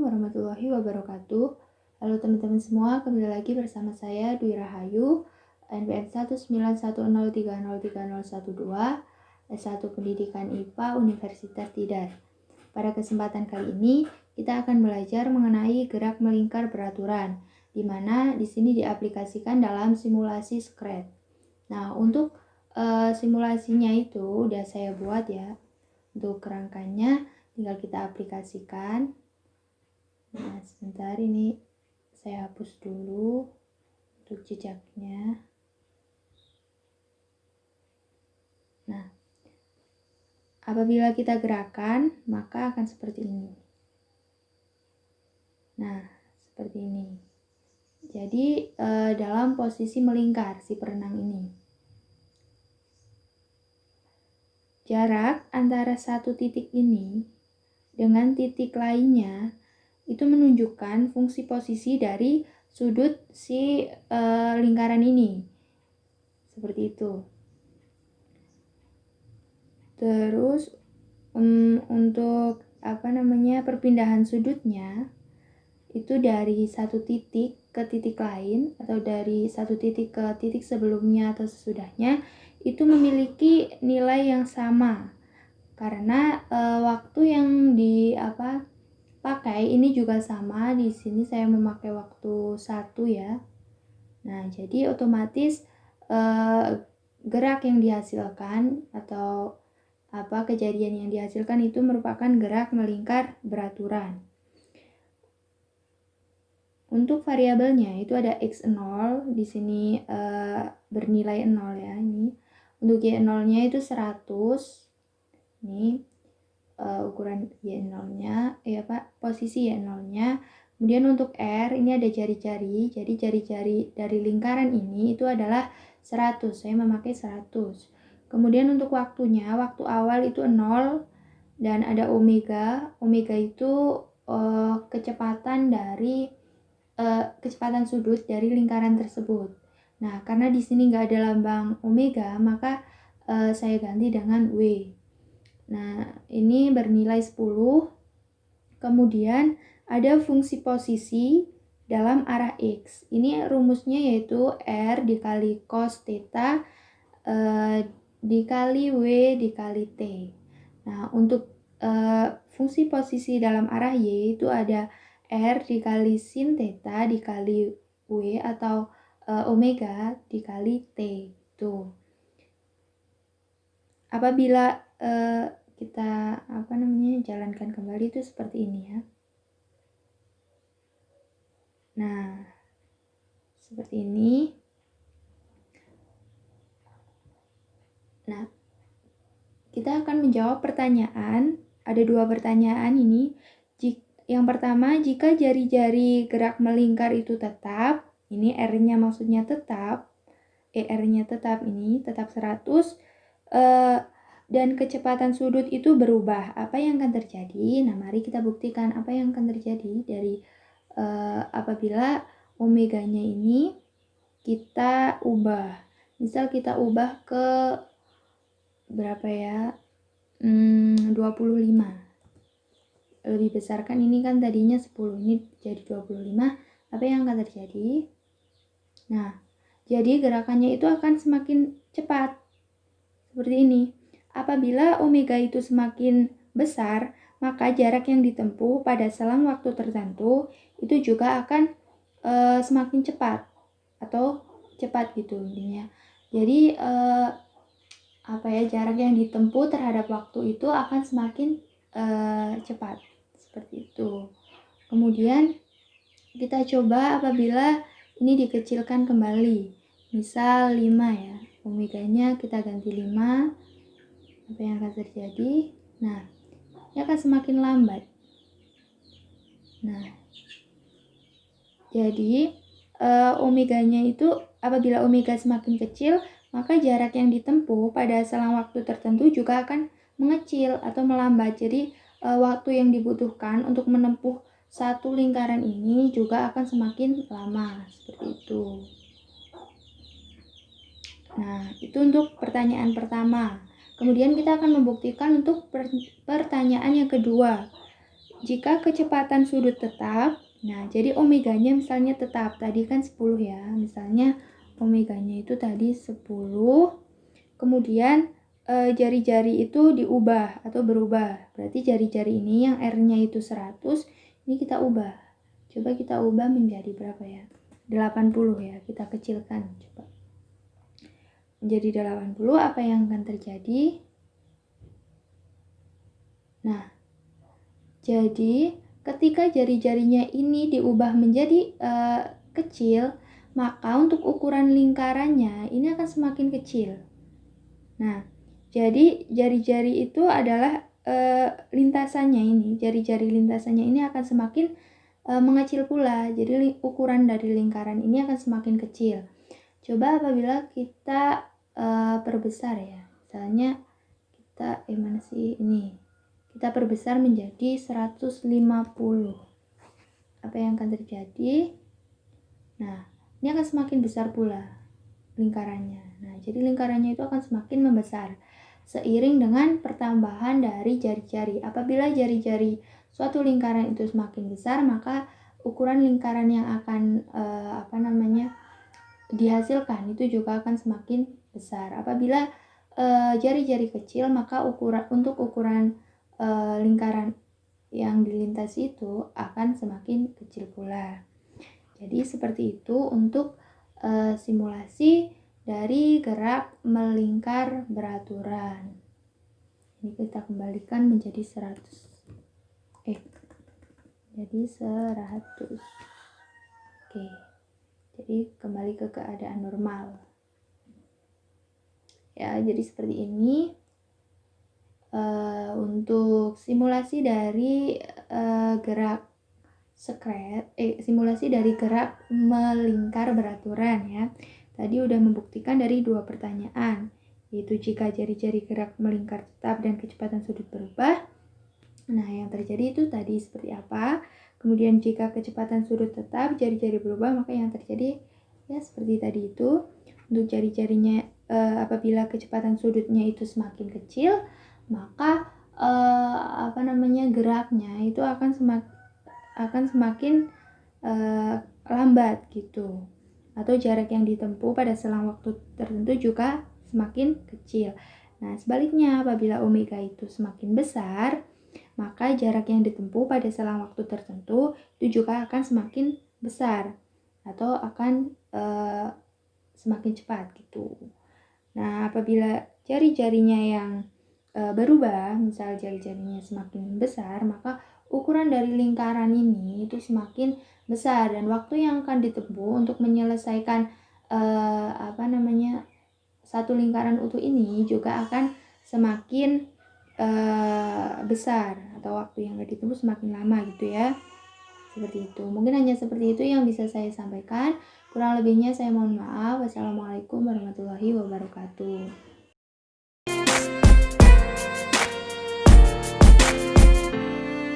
warahmatullahi wabarakatuh. Halo teman-teman semua, kembali lagi bersama saya Dwi Rahayu, NPM 19103030112, S1 Pendidikan IPA Universitas Tidar. Pada kesempatan kali ini, kita akan belajar mengenai gerak melingkar beraturan, di mana di sini diaplikasikan dalam simulasi Scratch. Nah, untuk simulasinya itu udah saya buat ya. Untuk kerangkanya tinggal kita aplikasikan. Nah, sebentar ini saya hapus dulu untuk jejaknya. Nah, apabila kita gerakan, maka akan seperti ini. Nah, seperti ini. Jadi, dalam posisi melingkar si perenang ini. Jarak antara satu titik ini dengan titik lainnya itu menunjukkan fungsi posisi dari sudut si lingkaran ini. Seperti itu. Terus untuk perpindahan sudutnya itu dari satu titik ke titik lain atau dari satu titik ke titik sebelumnya atau sesudahnya itu memiliki nilai yang sama karena waktu yang pakai ini juga sama. Di sini saya memakai waktu 1 ya. Nah, jadi otomatis gerak yang dihasilkan atau kejadian yang dihasilkan itu merupakan gerak melingkar beraturan. Untuk variabelnya itu ada x0, di sini bernilai 0 ya ini. Untuk y0-nya itu 100. Ini ukuran y0-nya, posisi y0-nya. Kemudian untuk R ini ada jari-jari. Jadi jari-jari dari lingkaran ini itu adalah 100. Saya memakai 100. Kemudian untuk waktunya, waktu awal itu 0 dan ada omega. Omega itu kecepatan sudut dari lingkaran tersebut. Nah, karena di sini nggak ada lambang omega, maka saya ganti dengan W. Nah, ini bernilai 10. Kemudian ada fungsi posisi dalam arah X. Ini rumusnya yaitu R dikali cos theta dikali W dikali T. Nah, untuk fungsi posisi dalam arah Y itu ada R dikali sin theta dikali W atau omega dikali T. Tuh. Apabila kita jalankan kembali itu seperti ini ya. Nah, seperti ini. Nah, kita akan menjawab pertanyaan. Ada 2 pertanyaan ini. Yang pertama, jika jari-jari gerak melingkar itu tetap, ini R-nya maksudnya tetap, R-nya tetap ini, tetap 100, dan kecepatan sudut itu berubah. Apa yang akan terjadi? Nah, mari kita buktikan apa yang akan terjadi dari apabila omeganya ini kita ubah. Misal kita ubah ke berapa ya? 25. Lebih besar kan ini kan tadinya 10, ini jadi 25. Apa yang akan terjadi? Nah, jadi gerakannya itu akan semakin cepat. Seperti ini. Apabila omega itu semakin besar, maka jarak yang ditempuh pada selang waktu tertentu itu juga akan semakin cepat atau cepat gitu intinya. Jadi jarak yang ditempuh terhadap waktu itu akan semakin cepat. Seperti itu. Kemudian kita coba apabila ini dikecilkan kembali. Misal 5 ya. Omeganya kita ganti 5. Apa yang akan terjadi? Nah, ini akan semakin lambat. Nah, jadi omeganya itu apabila omega semakin kecil, maka jarak yang ditempuh pada selang waktu tertentu juga akan mengecil atau melambat. Jadi waktu yang dibutuhkan untuk menempuh satu lingkaran ini juga akan semakin lama. Seperti itu. Nah, itu untuk pertanyaan pertama. Kemudian kita akan membuktikan untuk pertanyaan yang kedua. Jika kecepatan sudut tetap, nah jadi omeganya misalnya tetap, tadi kan 10 ya, misalnya omeganya itu tadi 10, kemudian jari-jari itu diubah atau berubah, berarti jari-jari ini yang R-nya itu 100, ini kita ubah, coba kita ubah menjadi berapa ya, 80 ya, kita kecilkan, coba menjadi 80, apa yang akan terjadi? Nah, jadi ketika jari-jarinya ini diubah menjadi kecil, maka untuk ukuran lingkarannya ini akan semakin kecil. Nah, jadi jari-jari itu adalah lintasannya ini, jari-jari lintasannya ini akan semakin mengecil pula. Jadi ukuran dari lingkaran ini akan semakin kecil. Coba apabila kita perbesar ya, misalnya kita mana sih ini? Kita perbesar menjadi 150. Apa yang akan terjadi? Nah, ini akan semakin besar pula lingkarannya. Nah, jadi lingkarannya itu akan semakin membesar seiring dengan pertambahan dari jari-jari. Apabila jari-jari suatu lingkaran itu semakin besar, maka ukuran lingkaran yang akan dihasilkan itu juga akan semakin besar. Apabila jari-jari kecil, maka untuk ukuran lingkaran yang dilintasi itu akan semakin kecil pula. Jadi seperti itu untuk simulasi dari gerak melingkar beraturan. Ini kita kembalikan menjadi 100. Jadi 100. Oke. Jadi kembali ke keadaan normal. Ya, jadi seperti ini. Untuk simulasi dari gerak simulasi dari gerak melingkar beraturan ya. Tadi udah membuktikan dari 2 pertanyaan, yaitu jika jari-jari gerak melingkar tetap dan kecepatan sudut berubah. Nah, yang terjadi itu tadi seperti apa? Kemudian jika kecepatan sudut tetap, jari-jari berubah, maka yang terjadi ya seperti tadi itu. Untuk jari-jarinya apabila kecepatan sudutnya itu semakin kecil, maka geraknya itu akan semakin lambat gitu, atau jarak yang ditempuh pada selang waktu tertentu juga semakin kecil. Nah, sebaliknya apabila omega itu semakin besar, maka jarak yang ditempuh pada selang waktu tertentu itu juga akan semakin besar atau akan semakin cepat gitu. Nah, apabila jari-jarinya yang berubah, misal jari-jarinya semakin besar, maka ukuran dari lingkaran ini itu semakin besar dan waktu yang akan ditempuh untuk menyelesaikan satu lingkaran utuh ini juga akan semakin besar, atau waktu yang ditempuh semakin lama gitu ya. Seperti itu. Mungkin hanya seperti itu yang bisa saya sampaikan. Kurang lebihnya saya mohon maaf. Wassalamualaikum warahmatullahi wabarakatuh.